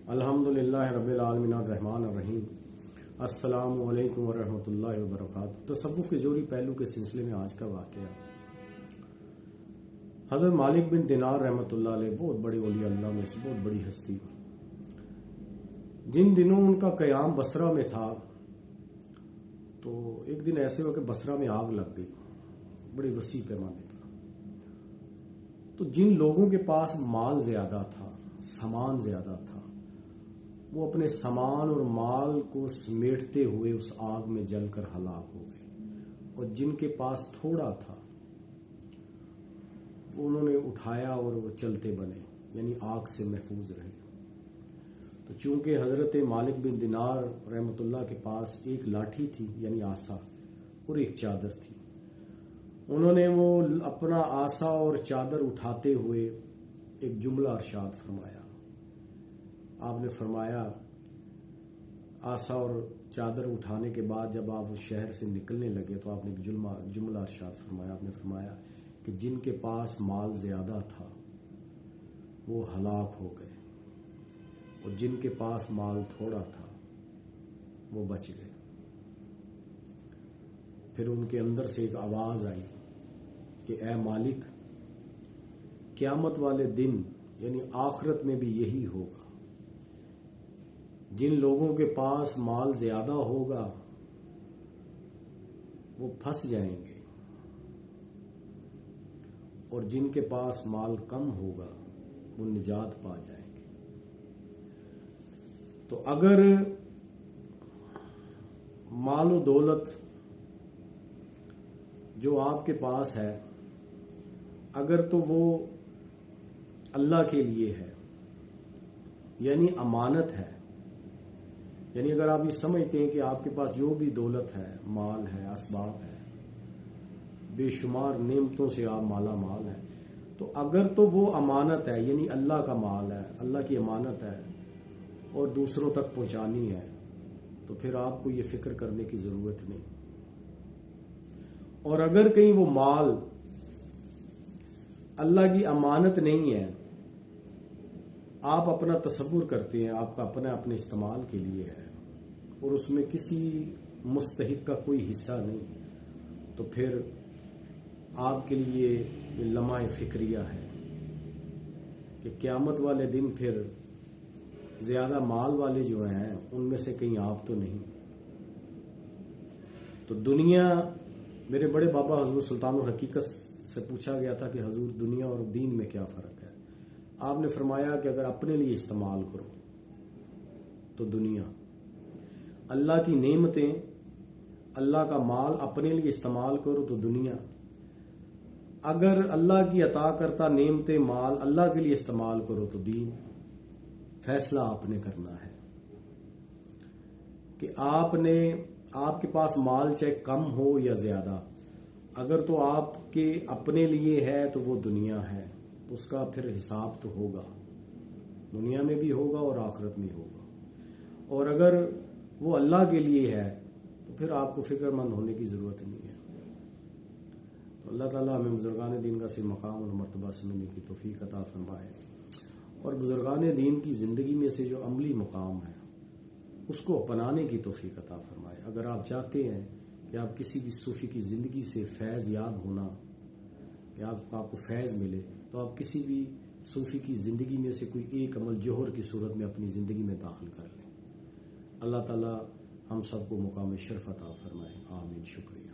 الحمدللہ رب العالمین الرحمن الرحیم۔ السلام علیکم ورحمۃ اللہ وبرکاتہ۔ تصوف کے جوہری پہلو کے سلسلے میں آج کا واقعہ، حضرت مالک بن دینار رحمۃ اللہ علیہ بہت بڑے اولیاء اللہ میں سے بہت بڑی ہستی، جن دنوں ان کا قیام بصرہ میں تھا تو ایک دن ایسے ہو کہ بصرہ میں آگ لگ گئی بڑی وسیع پیمانے پر۔ تو جن لوگوں کے پاس مال زیادہ تھا، سامان زیادہ تھا، وہ اپنے سامان اور مال کو سمیٹتے ہوئے اس آگ میں جل کر ہلاک ہو گئے، اور جن کے پاس تھوڑا تھا انہوں نے اٹھایا اور وہ چلتے بنے، یعنی آگ سے محفوظ رہے۔ تو چونکہ حضرت مالک بن دینار رحمۃ اللہ کے پاس ایک لاٹھی تھی یعنی آسا اور ایک چادر تھی، انہوں نے وہ اپنا آسا اور چادر اٹھاتے ہوئے ایک جملہ ارشاد فرمایا۔ آپ نے فرمایا، آسا اور چادر اٹھانے کے بعد جب آپ اس شہر سے نکلنے لگے تو آپ نے ایک جملہ ارشاد فرمایا۔ آپ نے فرمایا کہ جن کے پاس مال زیادہ تھا وہ ہلاک ہو گئے، اور جن کے پاس مال تھوڑا تھا وہ بچ گئے۔ پھر ان کے اندر سے ایک آواز آئی کہ اے مالک، قیامت والے دن یعنی آخرت میں بھی یہی ہوگا، جن لوگوں کے پاس مال زیادہ ہوگا وہ پھنس جائیں گے، اور جن کے پاس مال کم ہوگا وہ نجات پا جائیں گے۔ تو اگر مال و دولت جو آپ کے پاس ہے اگر تو وہ اللہ کے لیے ہے یعنی امانت ہے، یعنی اگر آپ یہ سمجھتے ہیں کہ آپ کے پاس جو بھی دولت ہے، مال ہے، اسباب ہے، بے شمار نعمتوں سے آپ مالا مال ہیں، تو اگر تو وہ امانت ہے یعنی اللہ کا مال ہے، اللہ کی امانت ہے اور دوسروں تک پہنچانی ہے، تو پھر آپ کو یہ فکر کرنے کی ضرورت نہیں۔ اور اگر کہیں وہ مال اللہ کی امانت نہیں ہے، آپ اپنا تصور کرتے ہیں آپ کا اپنے استعمال کے لیے ہے اور اس میں کسی مستحق کا کوئی حصہ نہیں، تو پھر آپ کے لیے یہ لمحہ فکریہ ہے کہ قیامت والے دن پھر زیادہ مال والے جو ہیں ان میں سے کہیں آپ تو نہیں۔ تو دنیا، میرے بڑے بابا حضور سلطان الحقیقت سے پوچھا گیا تھا کہ حضور دنیا اور دین میں کیا فرق ہے؟ آپ نے فرمایا کہ اگر اپنے لیے استعمال کرو تو دنیا، اللہ کی نعمتیں، اللہ کا مال اپنے لیے استعمال کرو تو دنیا، اگر اللہ کی عطا کرتا نعمتیں مال اللہ کے لیے استعمال کرو تو دین۔ فیصلہ آپ نے کرنا ہے کہ آپ کے پاس مال چاہے کم ہو یا زیادہ، اگر تو آپ کے اپنے لیے ہے تو وہ دنیا ہے، اس کا پھر حساب تو ہوگا، دنیا میں بھی ہوگا اور آخرت میں ہوگا۔ اور اگر وہ اللہ کے لیے ہے تو پھر آپ کو فکر مند ہونے کی ضرورت نہیں ہے۔ تو اللہ تعالیٰ ہمیں بزرگان دین کا صحیح مقام اور مرتبہ سمجھنے کی توفیق عطا فرمائے، اور بزرگان دین کی زندگی میں سے جو عملی مقام ہے اس کو اپنانے کی توفیق عطا فرمائے۔ اگر آپ چاہتے ہیں کہ آپ کسی بھی صوفی کی زندگی سے فیض یاب ہونا یا آپ کو فیض ملے، تو آپ کسی بھی صوفی کی زندگی میں سے کوئی ایک عمل جوہر کی صورت میں اپنی زندگی میں داخل کر لیں۔ اللہ تعالی ہم سب کو مقام شرف عطا فرمائے، آمین۔ شکریہ۔